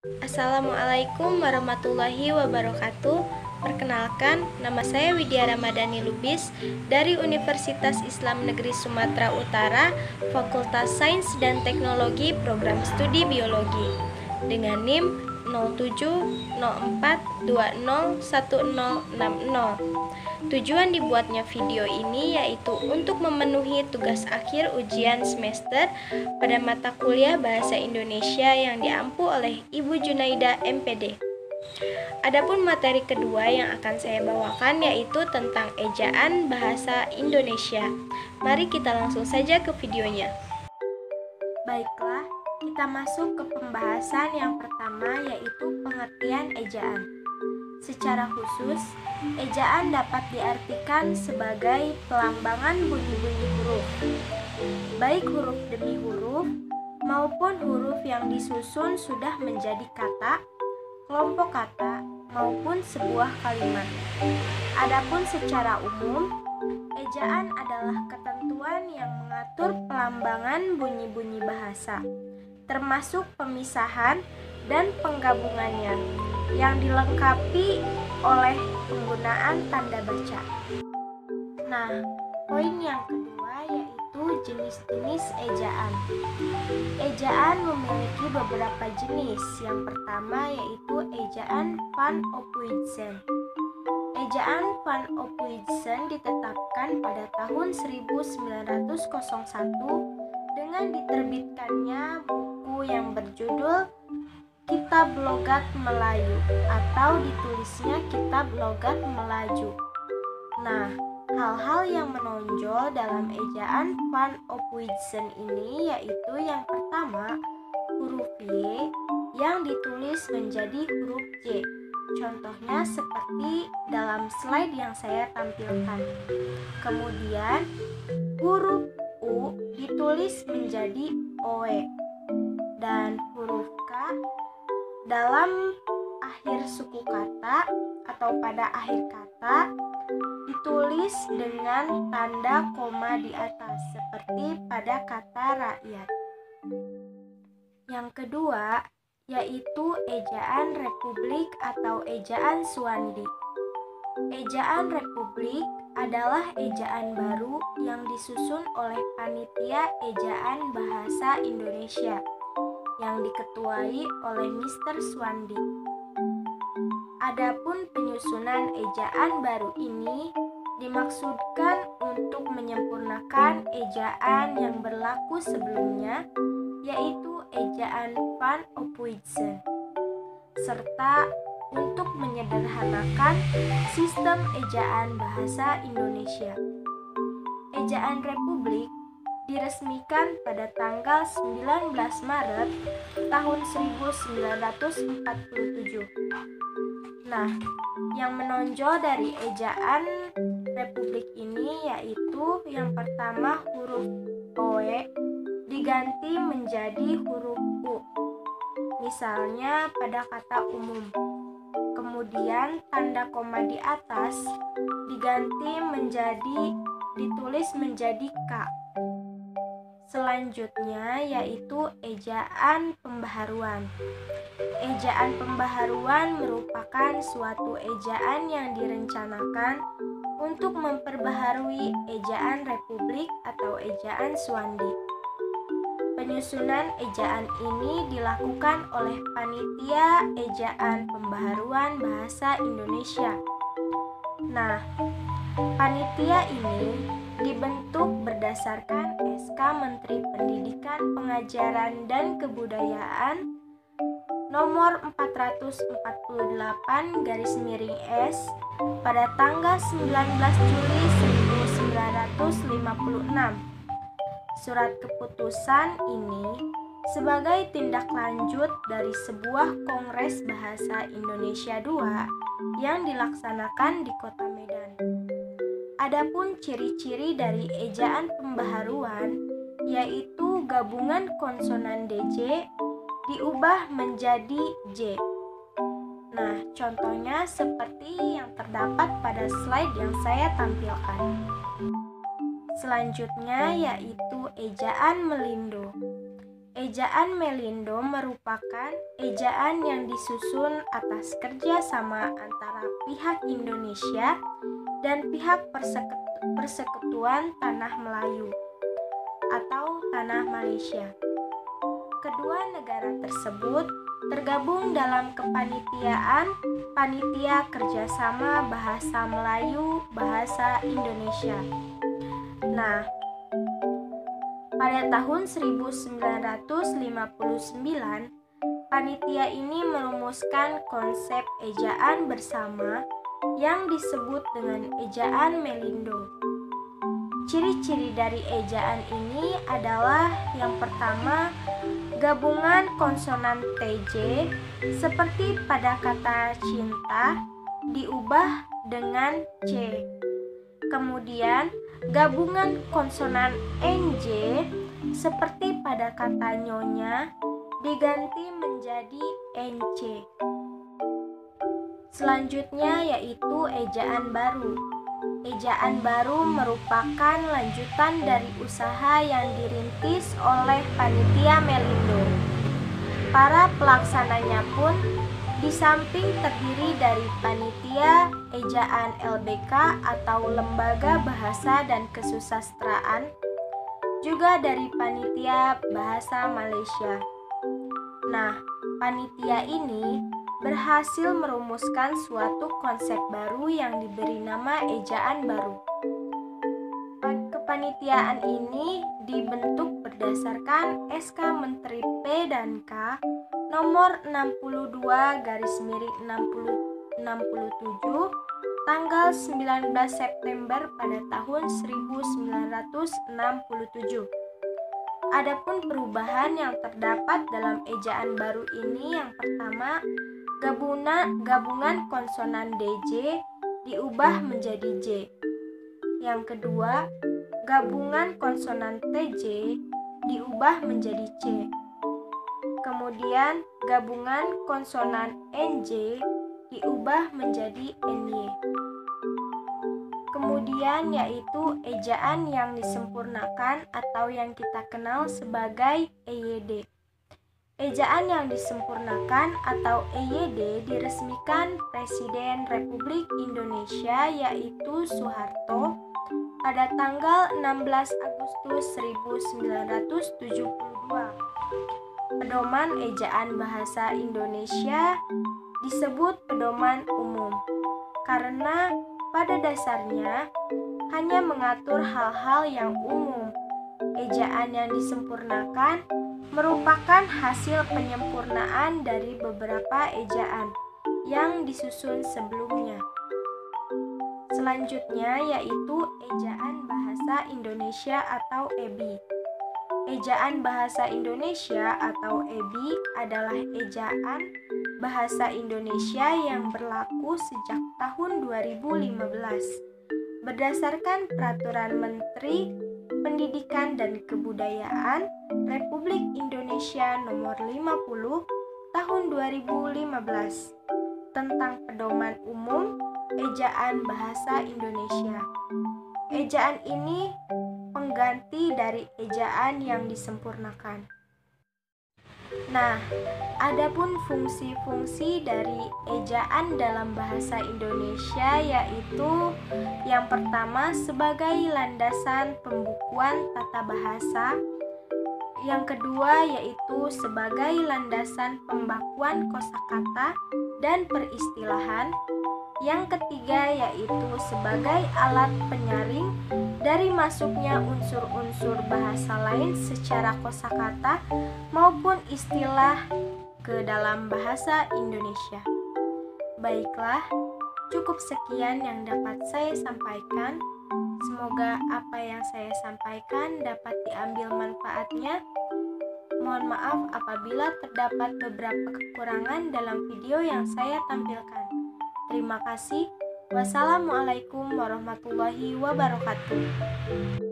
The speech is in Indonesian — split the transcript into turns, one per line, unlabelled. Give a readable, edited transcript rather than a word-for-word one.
Assalamualaikum warahmatullahi wabarakatuh. Perkenalkan, nama saya Widya Ramadhani Lubis dari Universitas Islam Negeri Sumatera Utara, Fakultas Sains dan Teknologi Program Studi Biologi dengan NIM 0704201060. Tujuan dibuatnya video ini yaitu untuk memenuhi tugas akhir ujian semester pada mata kuliah Bahasa Indonesia yang diampu oleh Ibu Junaida MPD. Adapun materi kedua yang akan saya bawakan yaitu tentang ejaan bahasa Indonesia. Mari kita langsung saja ke videonya. Baiklah, kita masuk ke pembahasan yang pertama yaitu pengertian ejaan. Secara khusus, ejaan dapat diartikan sebagai pelambangan bunyi-bunyi huruf, baik huruf demi huruf maupun huruf yang disusun sudah menjadi kata, kelompok kata, maupun sebuah kalimat. Adapun secara umum, ejaan adalah ketentuan yang mengatur pelambangan bunyi-bunyi bahasa, termasuk pemisahan dan penggabungannya, yang dilengkapi oleh penggunaan tanda baca. Nah, poin yang kedua yaitu jenis-jenis ejaan. Ejaan memiliki beberapa jenis. Yang pertama yaitu ejaan Van Ophuijsen. Ejaan Van Ophuijsen ditetapkan pada tahun 1901 dengan diterbitkannya buku yang berjudul Kitab Logat Melayu atau ditulisnya Kitab Logat Melaju. Nah, hal-hal yang menonjol dalam ejaan Van Ophuijsen ini yaitu yang pertama, huruf Y yang ditulis menjadi huruf J. Contohnya seperti dalam slide yang saya tampilkan. Kemudian, huruf U ditulis menjadi OE dan huruf K dalam akhir suku kata atau pada akhir kata ditulis dengan tanda koma di atas seperti pada kata rakyat. Yang kedua yaitu ejaan Republik atau ejaan Suwandi. Ejaan Republik adalah ejaan baru yang disusun oleh Panitia Ejaan Bahasa Indonesia yang diketuai oleh Mr. Suwandi. Adapun penyusunan ejaan baru ini dimaksudkan untuk menyempurnakan ejaan yang berlaku sebelumnya, yaitu ejaan Van Ophuijsen, serta untuk menyederhanakan sistem ejaan bahasa Indonesia. Ejaan Republik diresmikan pada tanggal 19 Maret tahun 1947. Nah, yang menonjol dari ejaan Republik ini yaitu yang pertama huruf OE diganti menjadi huruf U, misalnya pada kata umum. Kemudian tanda koma di atas ditulis menjadi K. Selanjutnya yaitu ejaan pembaharuan. Ejaan pembaharuan merupakan suatu ejaan yang direncanakan untuk memperbaharui ejaan Republik atau ejaan Suwandi. Penyusunan ejaan ini dilakukan oleh Panitia Ejaan Pembaharuan Bahasa Indonesia. Nah, panitia ini dibentuk berdasarkan SK Menteri Pendidikan, Pengajaran dan Kebudayaan nomor 448/S pada tanggal 19 Juli 1956. Surat keputusan ini sebagai tindak lanjut dari sebuah Kongres Bahasa Indonesia II yang dilaksanakan di Kota Medan. Adapun ciri-ciri dari ejaan pembaharuan yaitu gabungan konsonan DJ diubah menjadi J. Nah, contohnya seperti yang terdapat pada slide yang saya tampilkan. Selanjutnya yaitu ejaan melindo. Ejaan Melindo merupakan ejaan yang disusun atas kerjasama antara pihak Indonesia dan pihak Persekutuan Tanah Melayu atau Tanah Malaysia. Kedua negara tersebut tergabung dalam kepanitiaan Panitia Kerjasama Bahasa Melayu Bahasa Indonesia. Nah, pada tahun 1959, panitia ini merumuskan konsep ejaan bersama yang disebut dengan ejaan Melindo. Ciri-ciri dari ejaan ini adalah yang pertama, gabungan konsonan TJ seperti pada kata cinta diubah dengan C. Kemudian, gabungan konsonan NJ seperti pada kata nyonya diganti menjadi NC. Selanjutnya yaitu ejaan baru. Ejaan baru merupakan lanjutan dari usaha yang dirintis oleh Panitia Melindo. Para pelaksananya pun di samping terdiri dari Panitia Ejaan LBK atau Lembaga Bahasa dan Kesusastraan, juga dari Panitia Bahasa Malaysia. Nah, panitia ini berhasil merumuskan suatu konsep baru yang diberi nama ejaan baru. Kepanitiaan ini dibentuk berdasarkan SK Menteri P dan K nomor 62/67 tanggal 19 September pada tahun 1967. Adapun perubahan yang terdapat dalam ejaan baru ini, yang pertama, gabungan konsonan DJ diubah menjadi J. Yang kedua, gabungan konsonan TJ diubah menjadi C. Kemudian, gabungan konsonan NJ diubah menjadi NY. Kemudian yaitu ejaan yang disempurnakan atau yang kita kenal sebagai EYD. Ejaan yang disempurnakan atau EYD diresmikan Presiden Republik Indonesia yaitu Soeharto pada tanggal 16 Agustus 1972. Pedoman ejaan bahasa Indonesia disebut pedoman umum karena pada dasarnya hanya mengatur hal-hal yang umum. Ejaan yang disempurnakan merupakan hasil penyempurnaan dari beberapa ejaan yang disusun sebelumnya. Selanjutnya yaitu ejaan bahasa Indonesia atau EBI. Ejaan bahasa Indonesia atau EBI adalah ejaan bahasa Indonesia yang berlaku sejak tahun 2015 berdasarkan Peraturan Menteri Pendidikan dan Kebudayaan Republik Indonesia Nomor 50 Tahun 2015 tentang pedoman umum ejaan bahasa Indonesia. Ejaan ini pengganti dari ejaan yang disempurnakan. Nah, adapun fungsi-fungsi dari ejaan dalam bahasa Indonesia yaitu yang pertama sebagai landasan pembukuan tata bahasa, yang kedua yaitu sebagai landasan pembakuan kosakata dan peristilahan, yang ketiga yaitu sebagai alat penyaring dari masuknya unsur-unsur bahasa lain secara kosakata maupun istilah ke dalam bahasa Indonesia. Baiklah, cukup sekian yang dapat saya sampaikan. Semoga apa yang saya sampaikan dapat diambil manfaatnya. Mohon maaf apabila terdapat beberapa kekurangan dalam video yang saya tampilkan. Terima kasih. Wassalamualaikum warahmatullahi wabarakatuh.